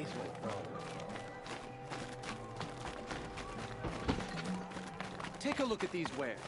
basement, probably. Take a look at these wares.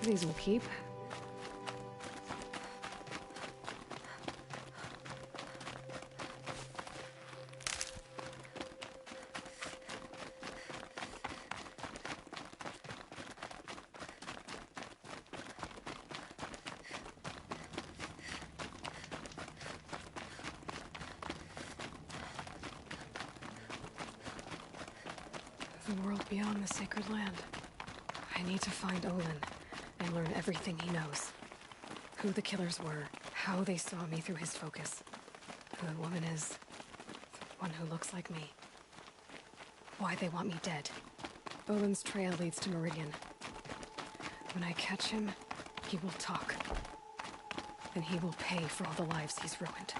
These will keep. The world beyond the sacred land. I need to find Olin and learn everything he knows. Who the killers were, how they saw me through his focus, who the woman is, the one who looks like me. Why they want me dead. Olin's trail leads to Meridian. When I catch him, he will talk. And he will pay for all the lives he's ruined.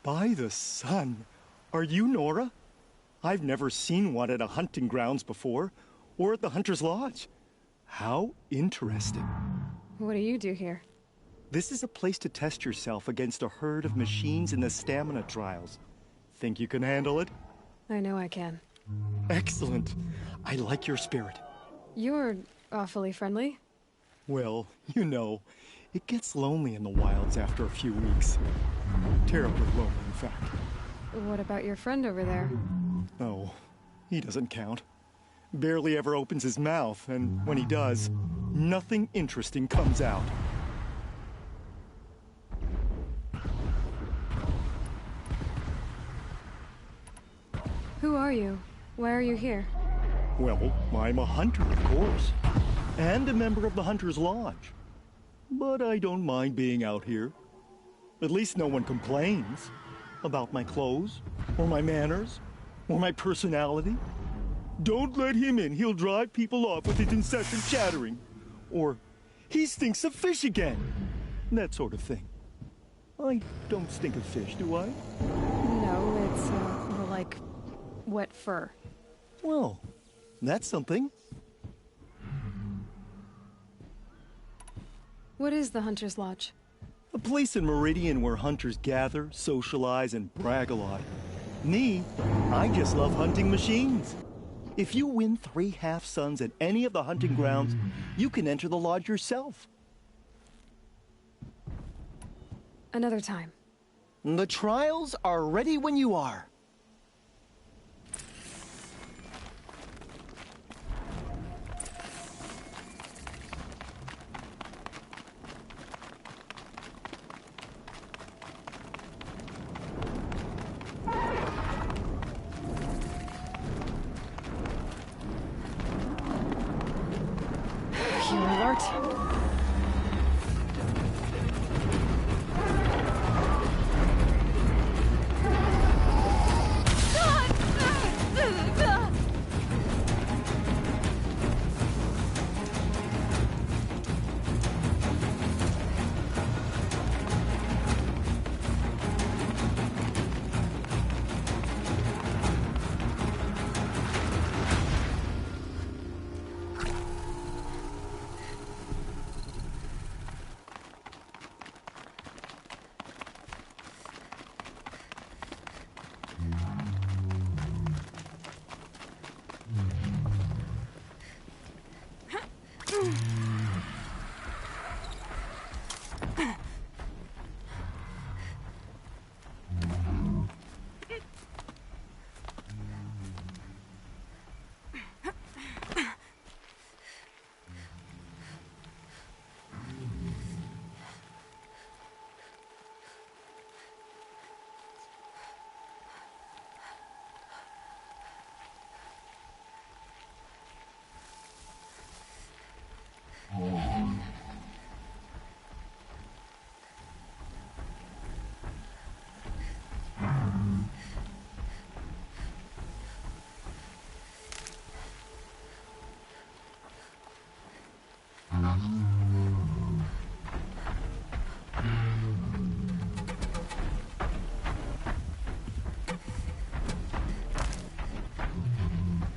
By the sun! Are you Nora? I've never seen one at a hunting grounds before, or at the Hunter's Lodge. How interesting. What do you do here? This is a place to test yourself against a herd of machines in the stamina trials. Think you can handle it? I know I can. Excellent. I like your spirit. You're awfully friendly. Well, you know, it gets lonely in the wilds after a few weeks. Terribly lonely, in fact. What about your friend over there? Oh, he doesn't count. Barely ever opens his mouth, and when he does, nothing interesting comes out. Who are you? Why are you here? Well, I'm a hunter, of course. And a member of the Hunter's Lodge. But I don't mind being out here. At least no one complains about my clothes, or my manners, or my personality. Don't let him in, he'll drive people off with his incessant chattering. Or, he stinks of fish again. That sort of thing. I don't stink of fish, do I? No, it's more like wet fur. Well, that's something. What is the Hunter's Lodge? A place in Meridian where hunters gather, socialize, and brag a lot. Me, I just love hunting machines. If you win 3 half-suns at any of the hunting grounds, you can enter the lodge yourself. Another time. The trials are ready when you are. Hero alert.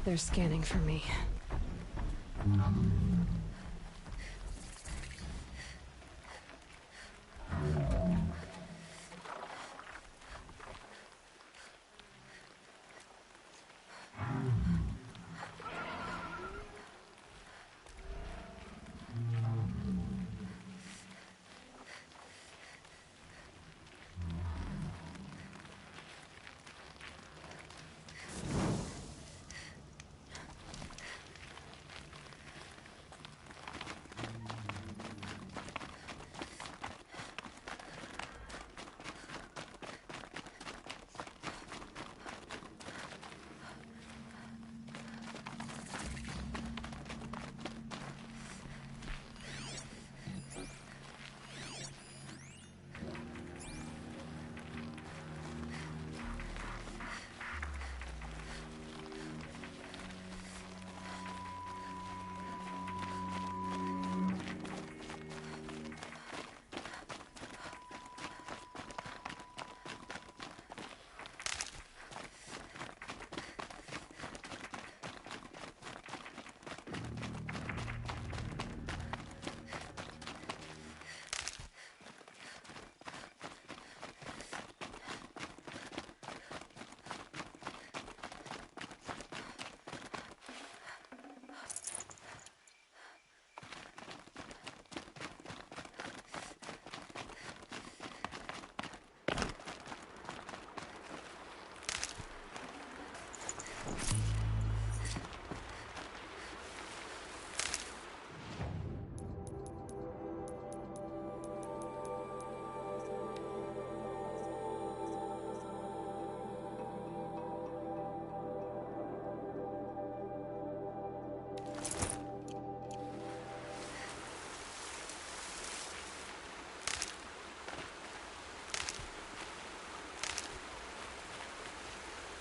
They're scanning for me.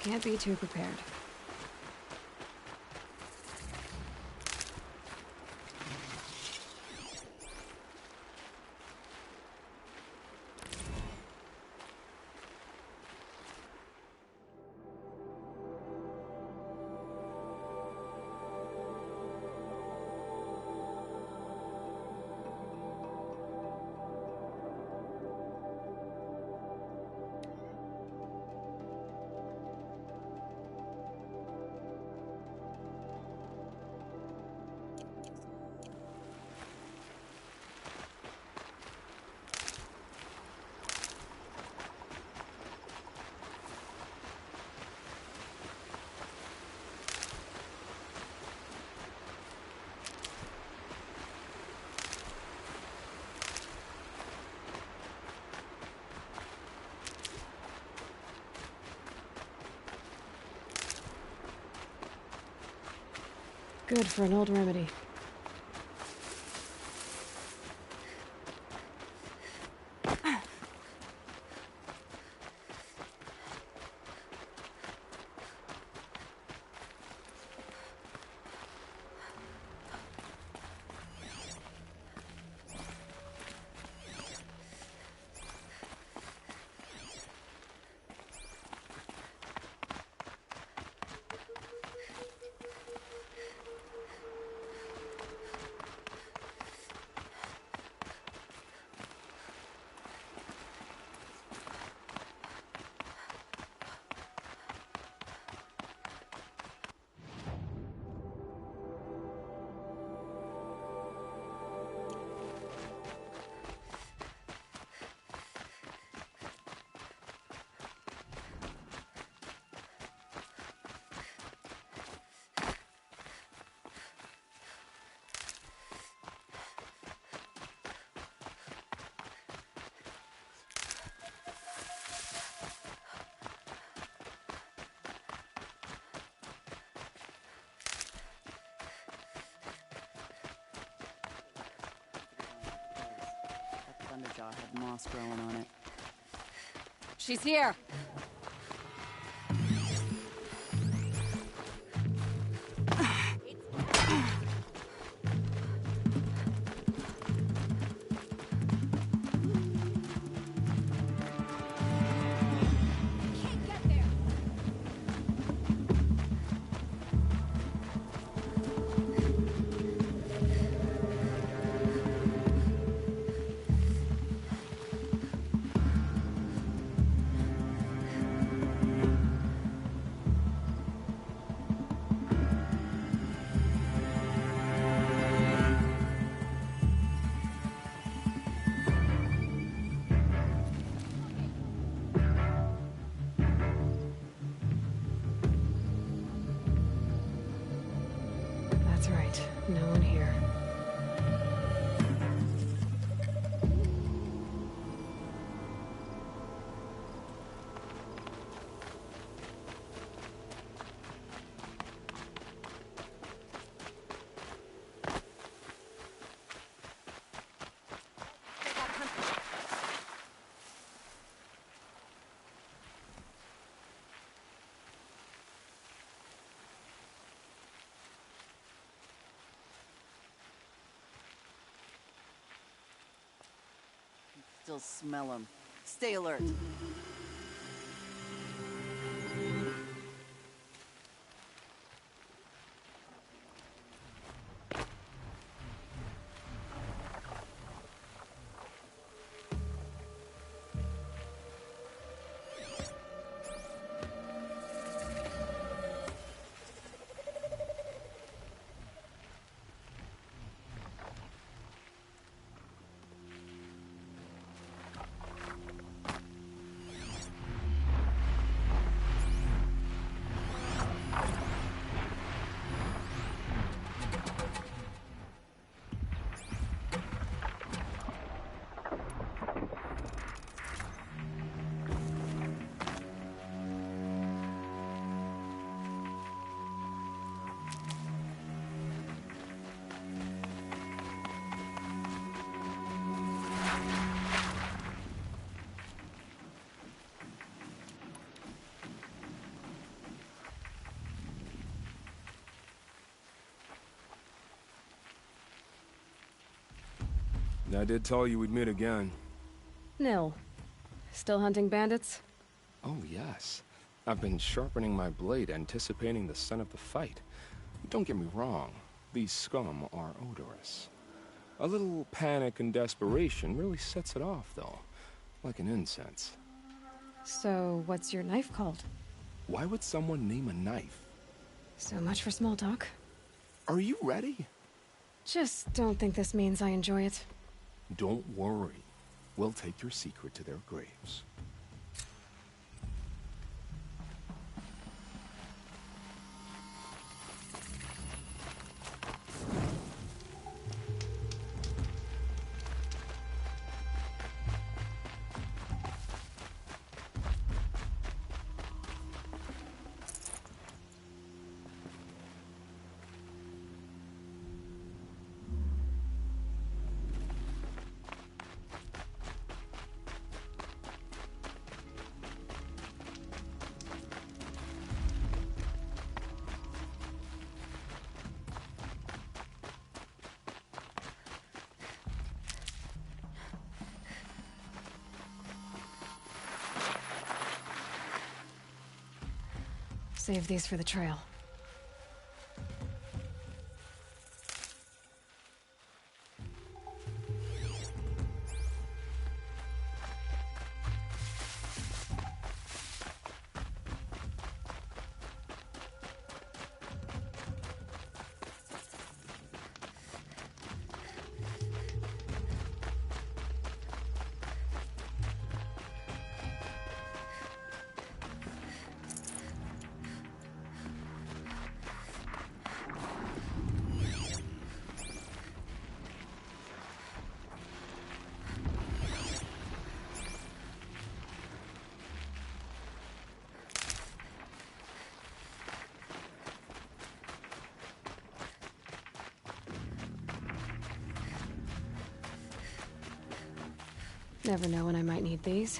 Can't be too prepared. Good for an old remedy. Thunderjaw had moss growing on it. She's here! That's right. No one here. Still smell them. Stay alert. I did tell you we'd meet again. Nil. Still hunting bandits? Oh, yes. I've been sharpening my blade, anticipating the scent of the fight. Don't get me wrong, these scum are odorous. A little panic and desperation really sets it off, though. Like an incense. So, what's your knife called? Why would someone name a knife? So much for small talk. Are you ready? Just don't think this means I enjoy it. Don't worry. We'll take your secret to their graves. Save these for the trail. Never know when I might need these.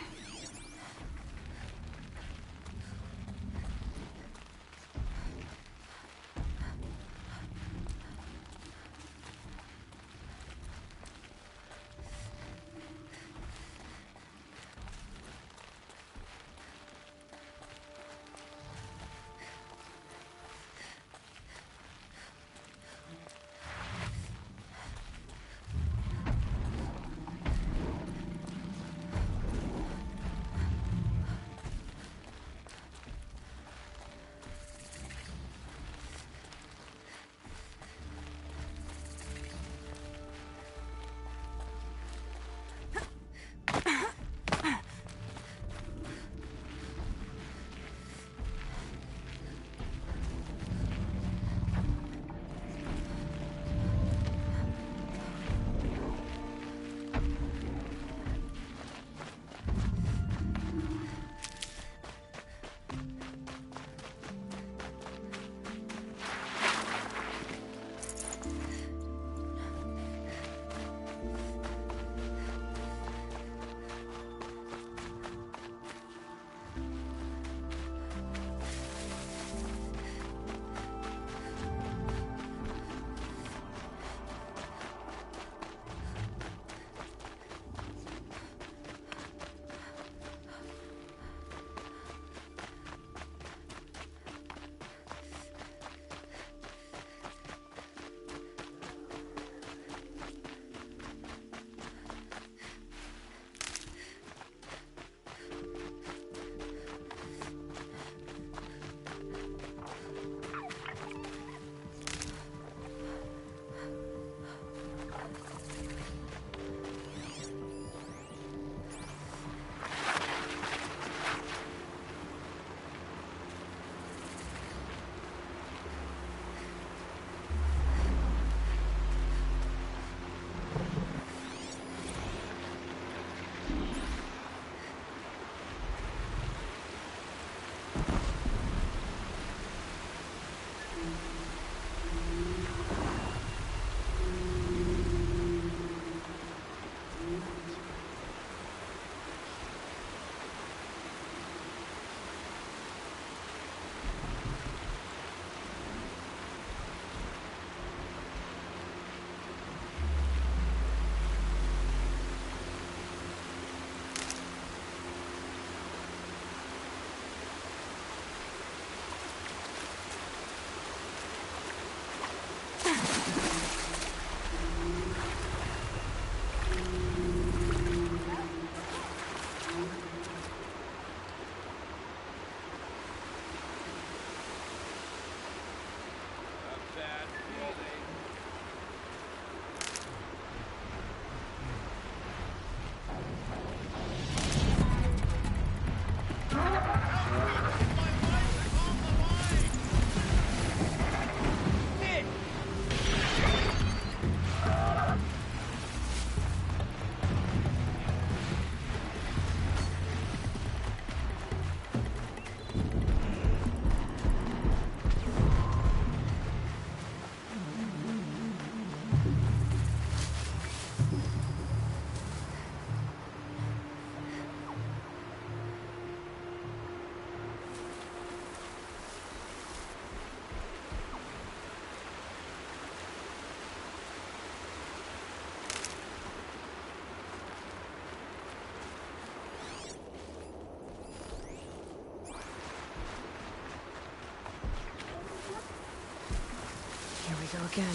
we go again.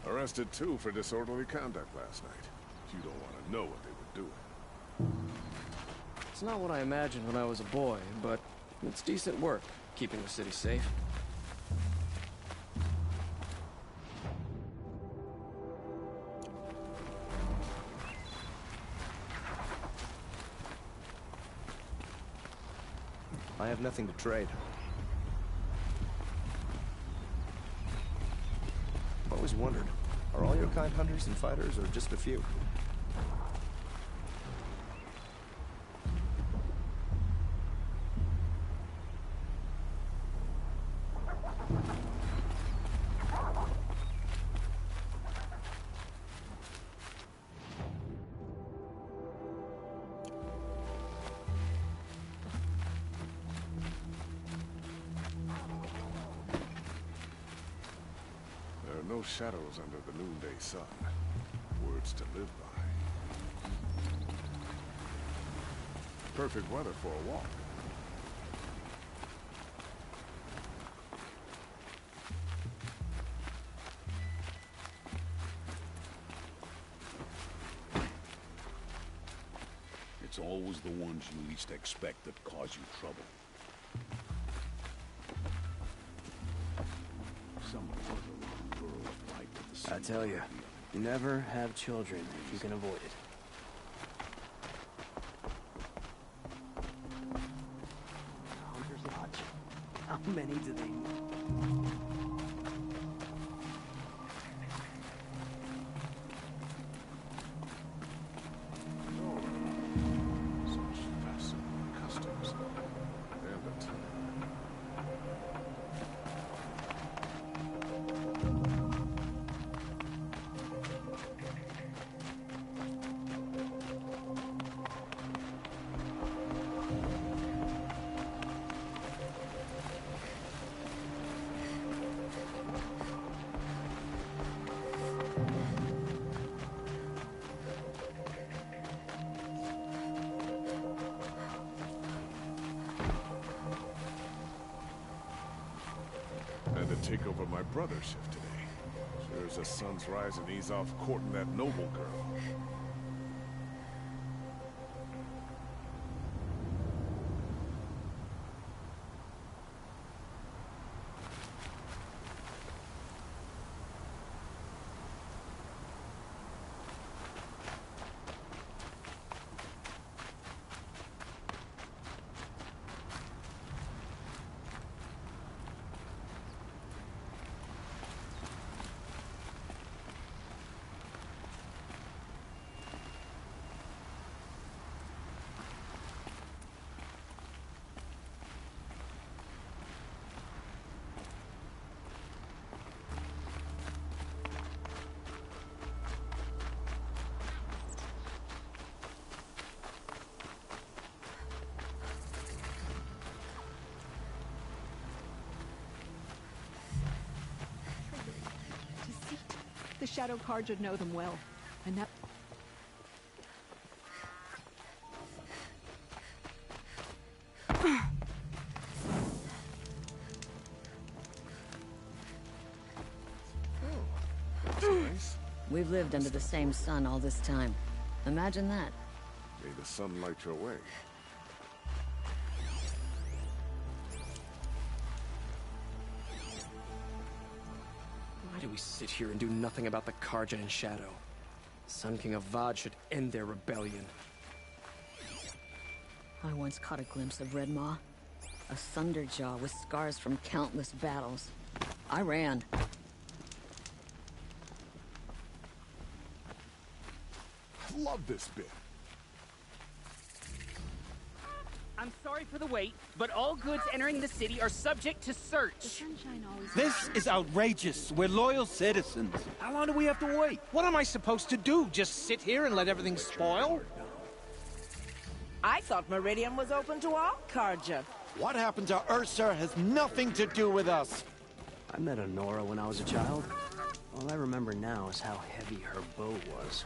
Arrested two for disorderly conduct last night. You don't want to know what they were doing. It's not what I imagined when I was a boy, but it's decent work, keeping the city safe. I have nothing to trade. I've always wondered, are all your kind hunters and fighters, or just a few? No shadows under the noonday sun. Words to live by. Perfect weather for a walk. It's always the ones you least expect that cause you trouble. I tell you, never have children if you can avoid it. Hunter's Lodge. How many do they need? Such fascinating customs. And a time. Take over my brother's shift today. Sure as the sun's rising, he's off courting that noble girl. The Shadow Carja know them well, and that... Nice. We've lived under the same sun all this time. Imagine that. May the sun light your way. Why do we sit here and do nothing about the Carja and Shadow? Sun King Avad should end their rebellion. I once caught a glimpse of Red Maw. A Thunderjaw with scars from countless battles. I ran. Love this bit. I'm sorry for the wait, but all goods entering the city are subject to search. This is outrageous. We're loyal citizens. How long do we have to wait? What am I supposed to do? Just sit here and let everything spoil? I thought Meridian was open to all Carja. What happened to Ursa has nothing to do with us. I met Honora when I was a child. All I remember now is how heavy her bow was.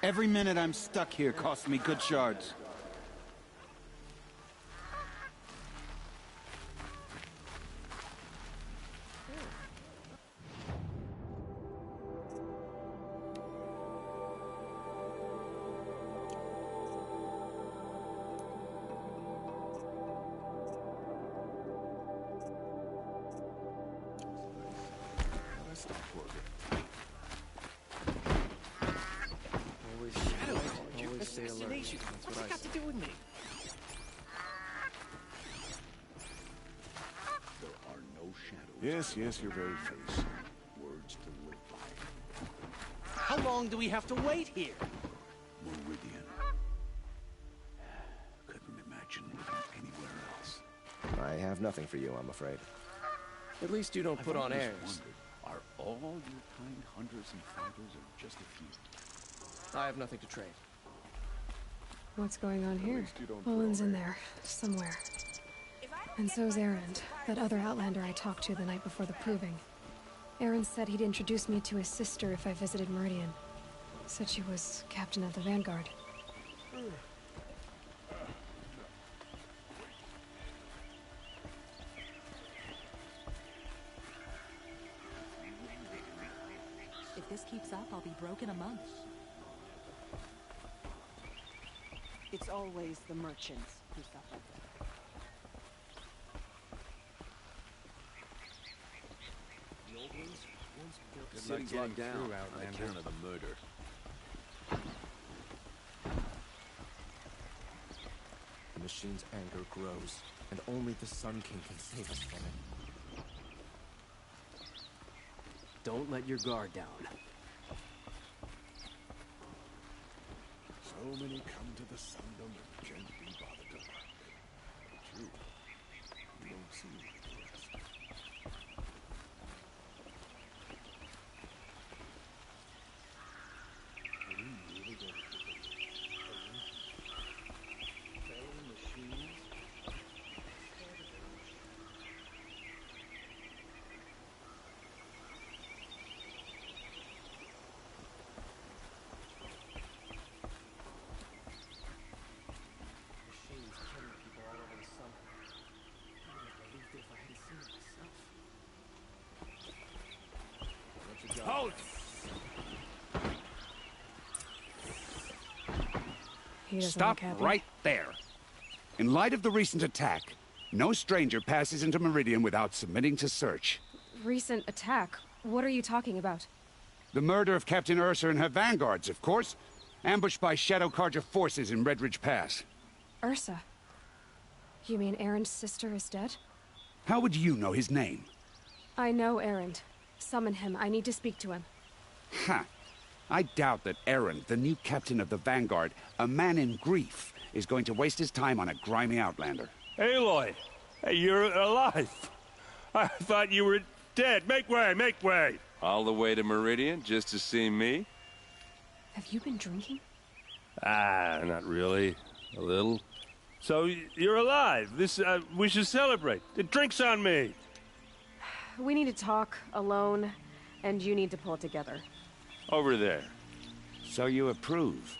Every minute I'm stuck here costs me good shards. What's it got to do with me? There are no shadows. Yes, your very face. Words to live by. How long do we have to wait here? Meridian. Couldn't imagine living anywhere else. I have nothing for you, I'm afraid. At least you don't put on airs. Wondered, are all your kind hunters and fighters or just a few? I have nothing to trade. What's going on here? Olin's in there, somewhere. And so's Erend, that other Outlander I talked to the night before the proving. Erend said he'd introduce me to his sister if I visited Meridian. Said she was captain of the Vanguard. If this keeps up, I'll be broke in a month. It's always the merchants who suffer. The old ones once built Good cities luck like getting down through, on Outlander. account of the murder. The machine's anger grows, and only the Sun King can save us from it. Don't let your guard down. So many come to the Sundom and can't be bothered to learn. True. You don't seem like the rest. Are we really going to do Failing machines? Machines killing people all over the sun. I wouldn't have believed it if I hadn't seen it myself. Hold! He doesn't Stop look happy. right there. In light of the recent attack, no stranger passes into Meridian without submitting to search. Recent attack? What are you talking about? The murder of Captain Ursa and her vanguards, of course. Ambushed by Shadow Carja forces in Red Ridge Pass. Ursa? You mean Erend's sister is dead? How would you know his name? I know Erend. Summon him. I need to speak to him. Ha! I doubt that Erend, the new captain of the Vanguard, a man in grief, is going to waste his time on a grimy outlander. Aloy! Hey, you're alive! I thought you were dead. Make way, make way! All the way to Meridian just to see me? Have you been drinking? Ah, not really. A little. So, you're alive. We should celebrate. The drink's on me. We need to talk, alone, and you need to pull it together. Over there. So you approve?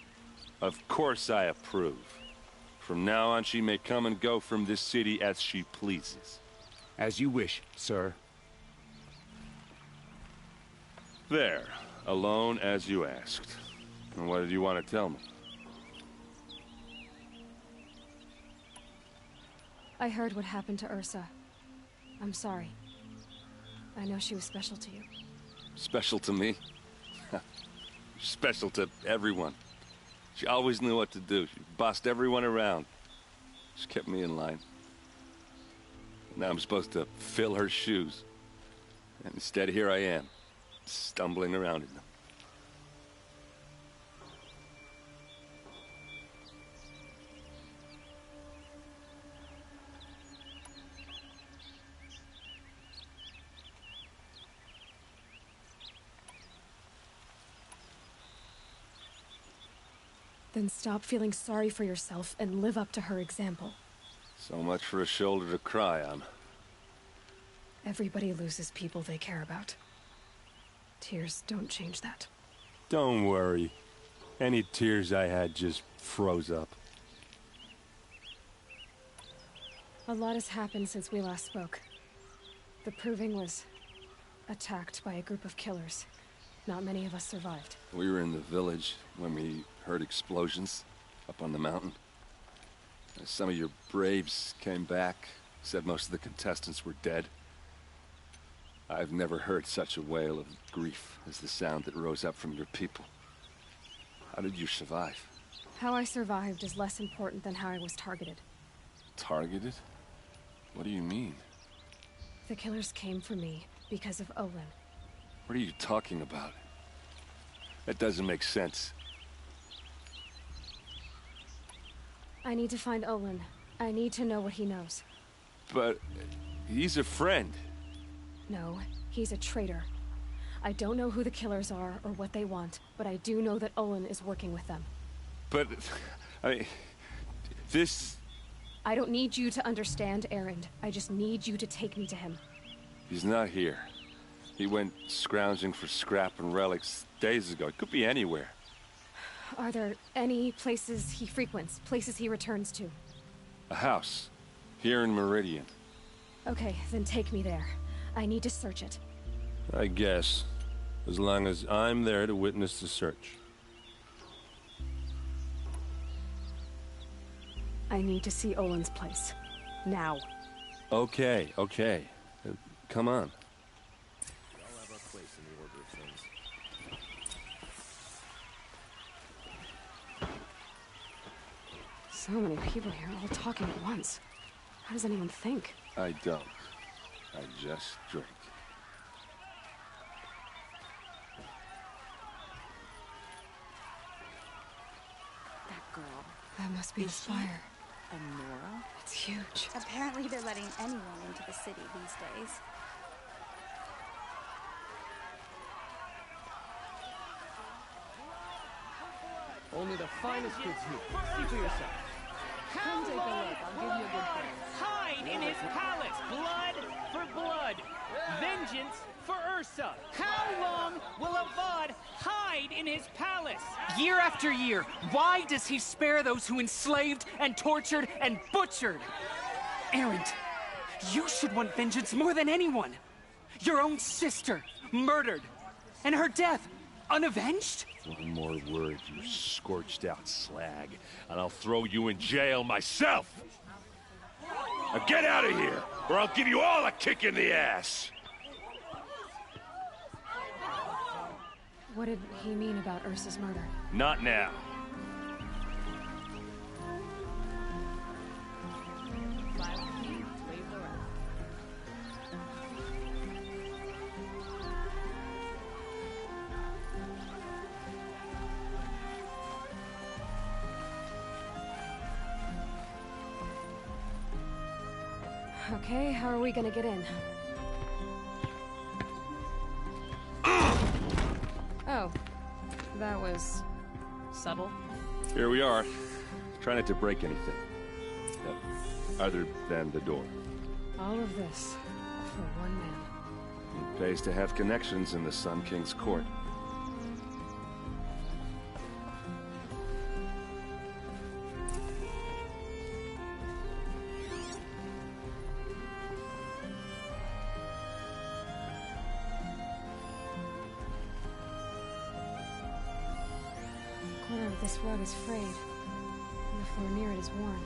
Of course I approve. From now on, she may come and go from this city as she pleases. As you wish, sir. There. Alone as you asked. And what did you want to tell me? I heard what happened to Ursa. I'm sorry. I know she was special to you. Special to me? Special to everyone. She always knew what to do. She bossed everyone around. She kept me in line. Now I'm supposed to fill her shoes. And instead, here I am, stumbling around in them. Then stop feeling sorry for yourself and live up to her example. So much for a shoulder to cry on. Everybody loses people they care about. Tears don't change that. Don't worry. Any tears I had just froze up. A lot has happened since we last spoke. The Proving was attacked by a group of killers. Not many of us survived. We were in the village when we heard explosions up on the mountain. Some of your braves came back, said most of the contestants were dead. I've never heard such a wail of grief as the sound that rose up from your people. How did you survive? How I survived is less important than how I was targeted. Targeted? What do you mean? The killers came for me because of Olin. What are you talking about? That doesn't make sense. I need to find Olin. I need to know what he knows. But he's a friend. No, he's a traitor. I don't know who the killers are or what they want, but I do know that Olin is working with them. But, this... I don't need you to understand, Erend. I just need you to take me to him. He's not here. He went scrounging for scrap and relics days ago. It could be anywhere. Are there any places he frequents, places he returns to? A house. Here in Meridian. Okay, then take me there. I need to search it. I guess. As long as I'm there to witness the search. I need to see Olin's place. Now. Okay. Come on. We all have our place in the order of things. So many people here, all talking at once. How does anyone think? I don't. I just drink. That girl. That must be the spire. Nora? It's huge. Apparently they're letting anyone into the city these days. Only the finest goods here. See for yourself. Come take a look. I'll give you a good price. Hide in his palace. Blood for blood. Vengeance for Ursa. How long will Avad hide in his palace? Year after year, why does he spare those who enslaved and tortured and butchered? Erend, you should want vengeance more than anyone. Your own sister, murdered. And her death, unavenged? One more word, you scorched out slag, and I'll throw you in jail myself! Now get out of here, or I'll give you all a kick in the ass! What did he mean about Ursa's murder? Not now. Okay, how are we gonna get in? Oh, that was subtle. Here we are. Try not to break anything. Other than the door. All of this for one man. It pays to have connections in the Sun King's court. The corner of this rug is frayed, and the floor near it is worn.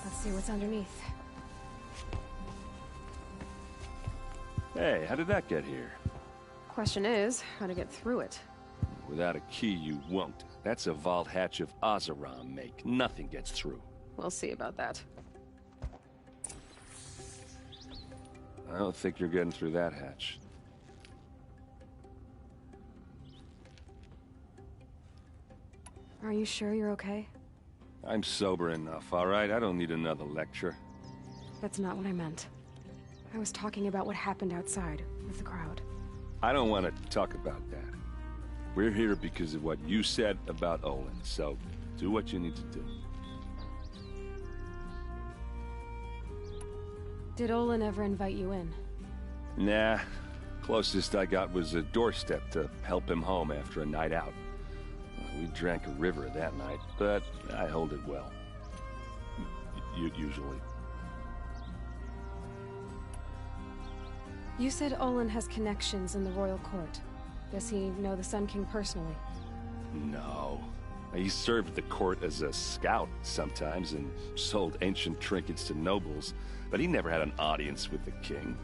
Let's see what's underneath. Hey, how did that get here? Question is, how to get through it. Without a key, you won't. That's a vault hatch of Oseram make. Nothing gets through. We'll see about that. I don't think you're getting through that hatch. Are you sure you're okay? I'm sober enough, all right? I don't need another lecture. That's not what I meant. I was talking about what happened outside with the crowd. I don't want to talk about that. We're here because of what you said about Olin, so do what you need to do. Did Olin ever invite you in? Nah. Closest I got was a doorstep to help him home after a night out. We drank a river that night, but I hold it well. Usually. You said Olin has connections in the royal court. Does he know the Sun King personally? No. He served the court as a scout sometimes and sold ancient trinkets to nobles, but he never had an audience with the king.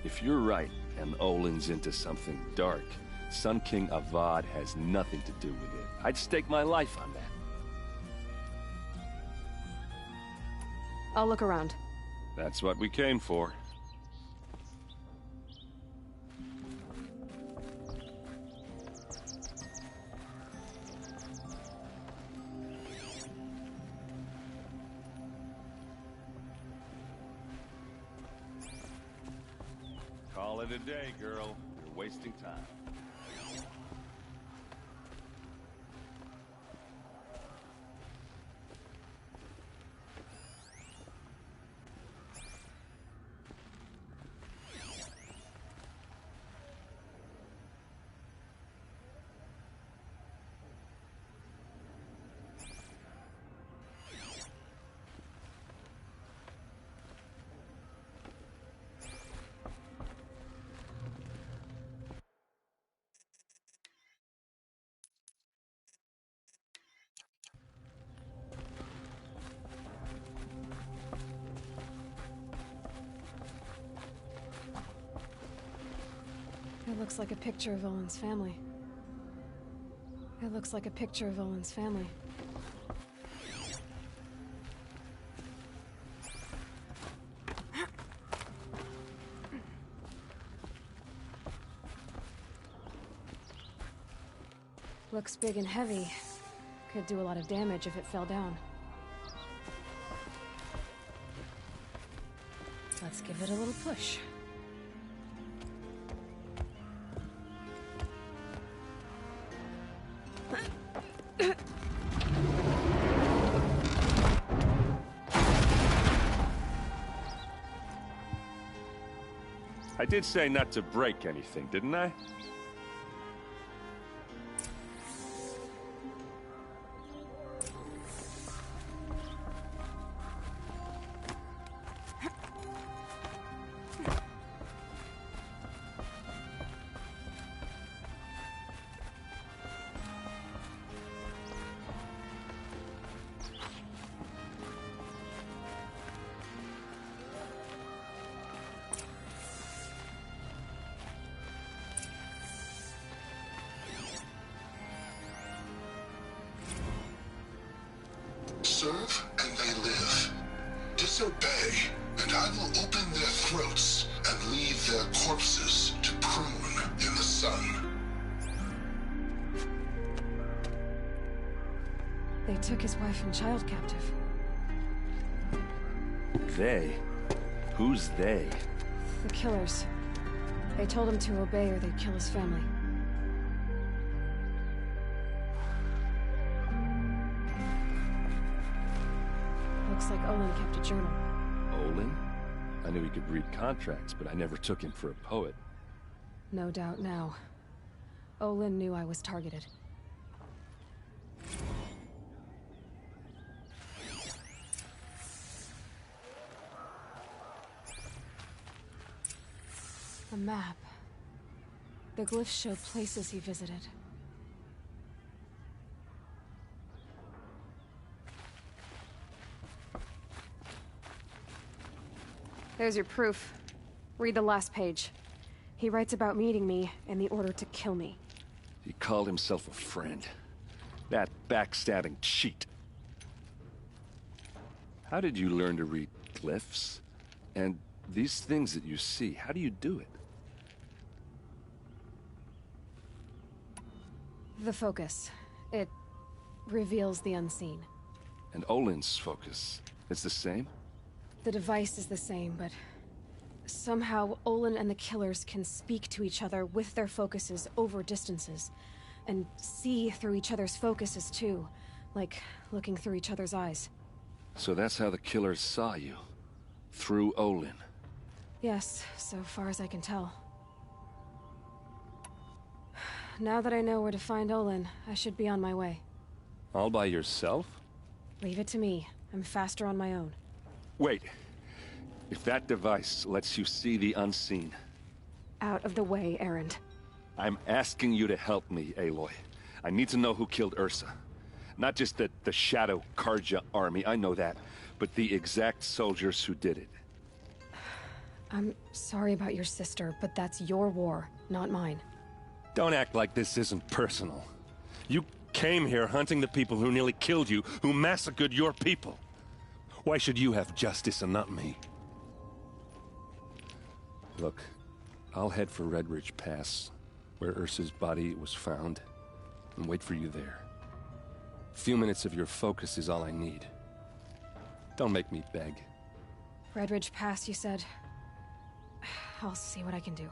If you're right, and Olin's into something dark, Sun King Avad has nothing to do with it. I'd stake my life on that. I'll look around. That's what we came for. Call it a day, girl. You're wasting time. It looks like a picture of Olin's family. It looks like a picture of Olin's family. Looks big and heavy. Could do a lot of damage if it fell down. Let's give it a little push. I did say not to break anything, didn't I? Serve and they live. Disobey, and I will open their throats and leave their corpses to prune in the sun. They took his wife and child captive. They? Who's they? The killers. They told him to obey or they'd kill his family. Looks like Olin kept a journal. Olin? I knew he could read contracts, but I never took him for a poet. No doubt now. Olin knew I was targeted. A map. The glyphs show places he visited. There's your proof. Read the last page. He writes about meeting me and the order to kill me. He called himself a friend. That backstabbing cheat. How did you learn to read glyphs? And these things that you see, how do you do it? The focus. It reveals the unseen. And Olin's focus, it's the same? The device is the same, but Somehow, Olin and the killers can speak to each other with their focuses over distances. And see through each other's focuses, too. Like looking through each other's eyes. So that's how the killers saw you? Through Olin? Yes, so far as I can tell. Now that I know where to find Olin, I should be on my way. All by yourself? Leave it to me. I'm faster on my own. Wait. If that device lets you see the unseen... Out of the way, Erend. I'm asking you to help me, Aloy. I need to know who killed Ursa. Not just the Shadow Karja army, I know that, but the exact soldiers who did it. I'm sorry about your sister, but that's your war, not mine. Don't act like this isn't personal. You came here hunting the people who nearly killed you, who massacred your people. Why should you have justice and not me? Look, I'll head for Red Ridge Pass, where Ursa's body was found, and wait for you there. A few minutes of your focus is all I need. Don't make me beg. Red Ridge Pass, you said? I'll see what I can do.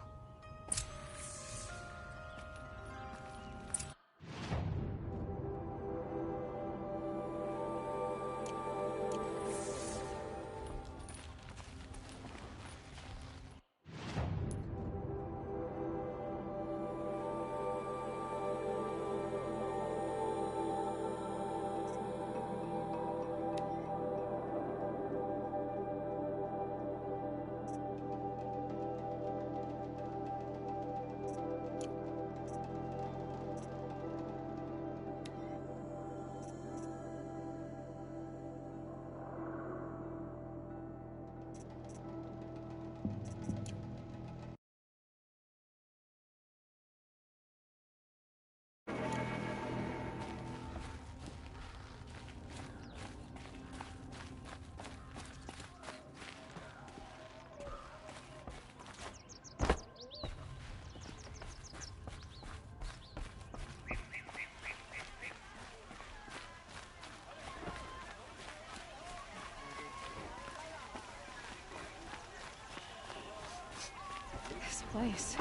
This place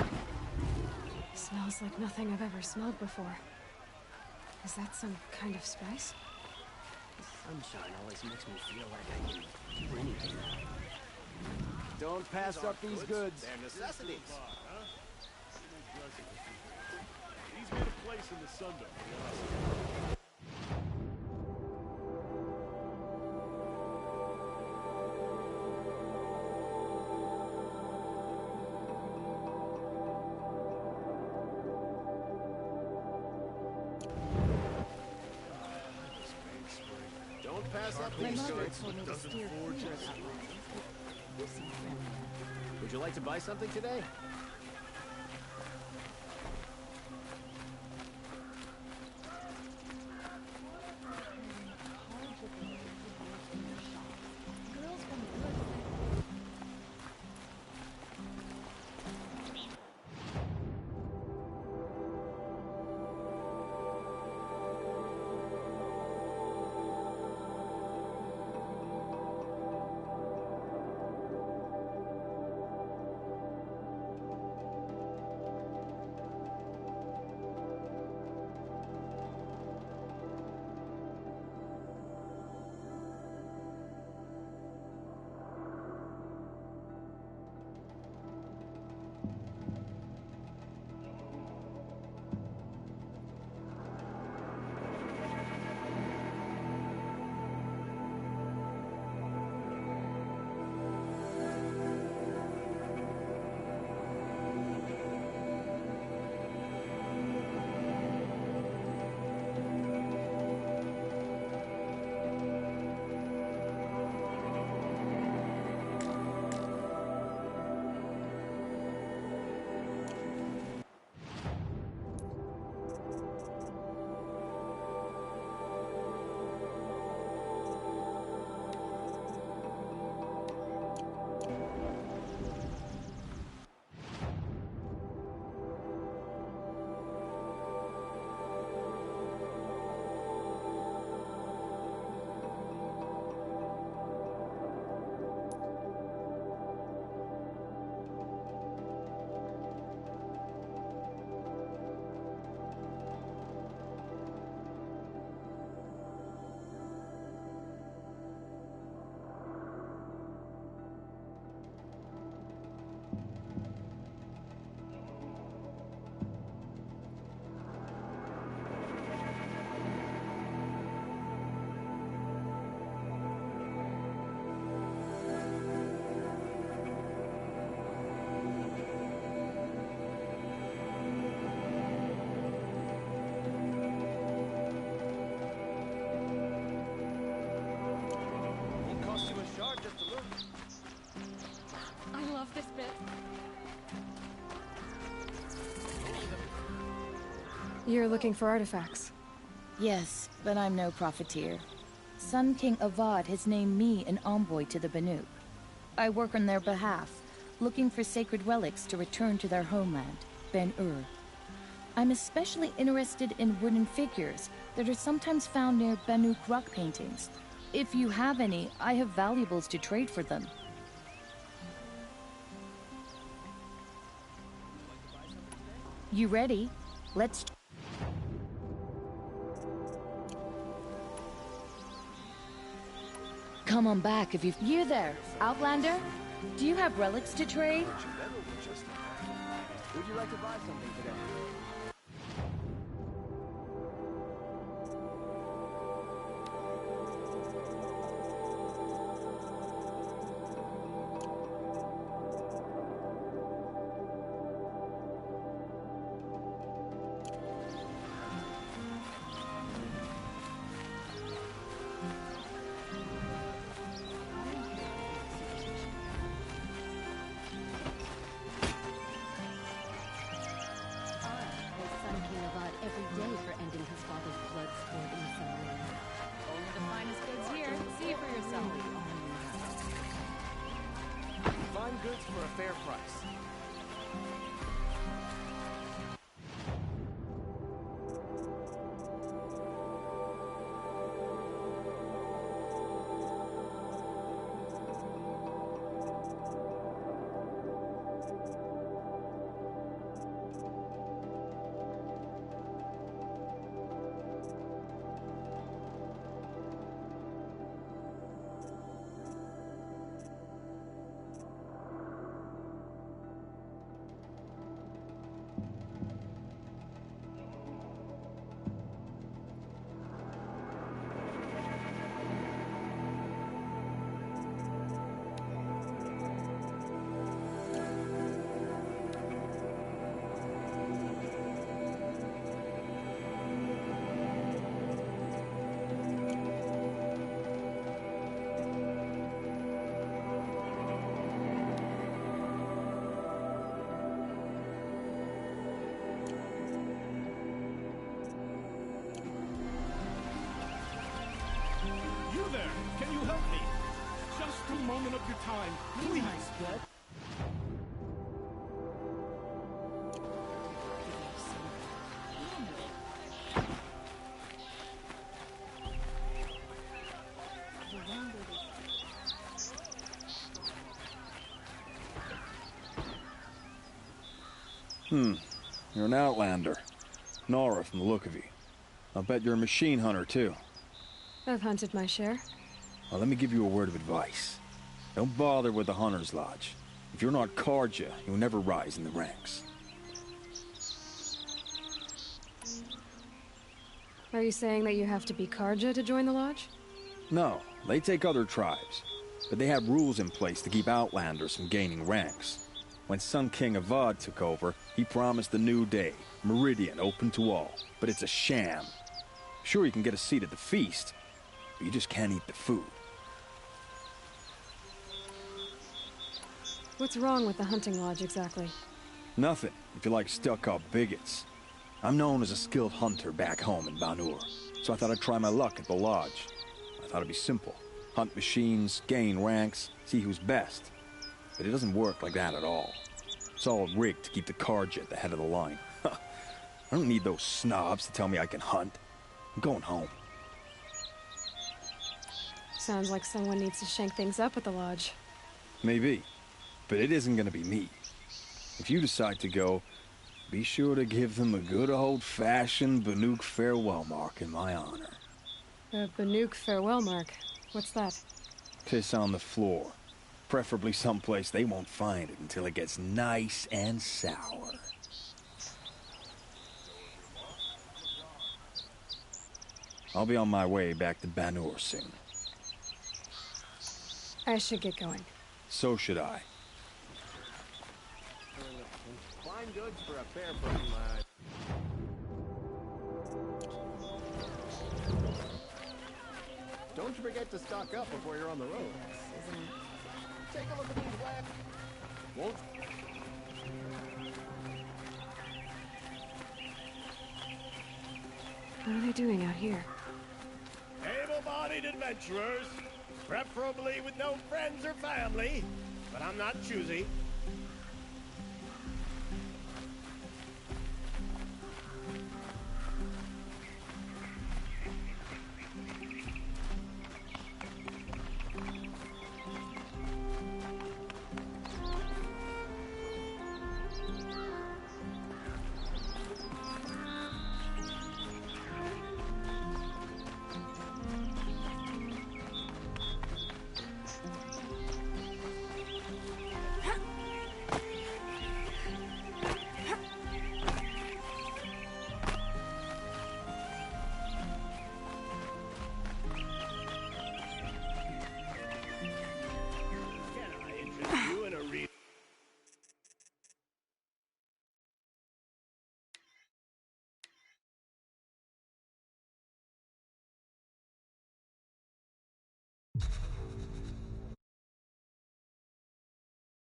smells like nothing I've ever smelled before. Is that some kind of spice? The sunshine always makes me feel like I can do anything. Don't pass up these goods. They're necessities. He's got a place in the Sundom. Don't pass up My these mother goods. told me to steer clear of that way. Would you like to buy something today? You're looking for artifacts? Yes, but I'm no profiteer. Sun King Avad has named me an envoy to the Banuk. I work on their behalf, looking for sacred relics to return to their homeland, Ben-Ur. I'm especially interested in wooden figures that are sometimes found near Banuk rock paintings. If you have any, I have valuables to trade for them. You ready? Let's... Come on back if you've... You there, Outlander? Do you have relics to trade? Would you like to buy something today? Goods for a fair price. Can you help me? Just a moment of your time, please. You're an outlander. Nora from the look of you. I'll bet you're a machine hunter, too. I've hunted my share. Well, let me give you a word of advice. Don't bother with the Hunter's Lodge. If you're not Carja, you'll never rise in the ranks. Are you saying that you have to be Carja to join the lodge? No, they take other tribes. But they have rules in place to keep outlanders from gaining ranks. When Sun King Avad took over, he promised a new day, Meridian open to all. But it's a sham. Sure, you can get a seat at the feast, but you just can't eat the food. What's wrong with the hunting lodge, exactly? Nothing, if you like stuck-up bigots. I'm known as a skilled hunter back home in Ban-Ur, so I thought I'd try my luck at the lodge. I thought it'd be simple. Hunt machines, gain ranks, see who's best. But it doesn't work like that at all. It's all rigged to keep the Carja at the head of the line. I don't need those snobs to tell me I can hunt. I'm going home. Sounds like someone needs to shank things up at the lodge. Maybe. But it isn't gonna be me. If you decide to go, be sure to give them a good old-fashioned Banuk farewell mark in my honor. A Banuk farewell mark? What's that? Piss on the floor. Preferably someplace they won't find it until it gets nice and sour. I'll be on my way back to Ban-Ur soon. I should get going. So should I. Fine goods for a fair price, my... Don't you forget to stock up before you're on the road. Take a look at these wax. Won't... What are they doing out here? Able-bodied adventurers, preferably with no friends or family, but I'm not choosy.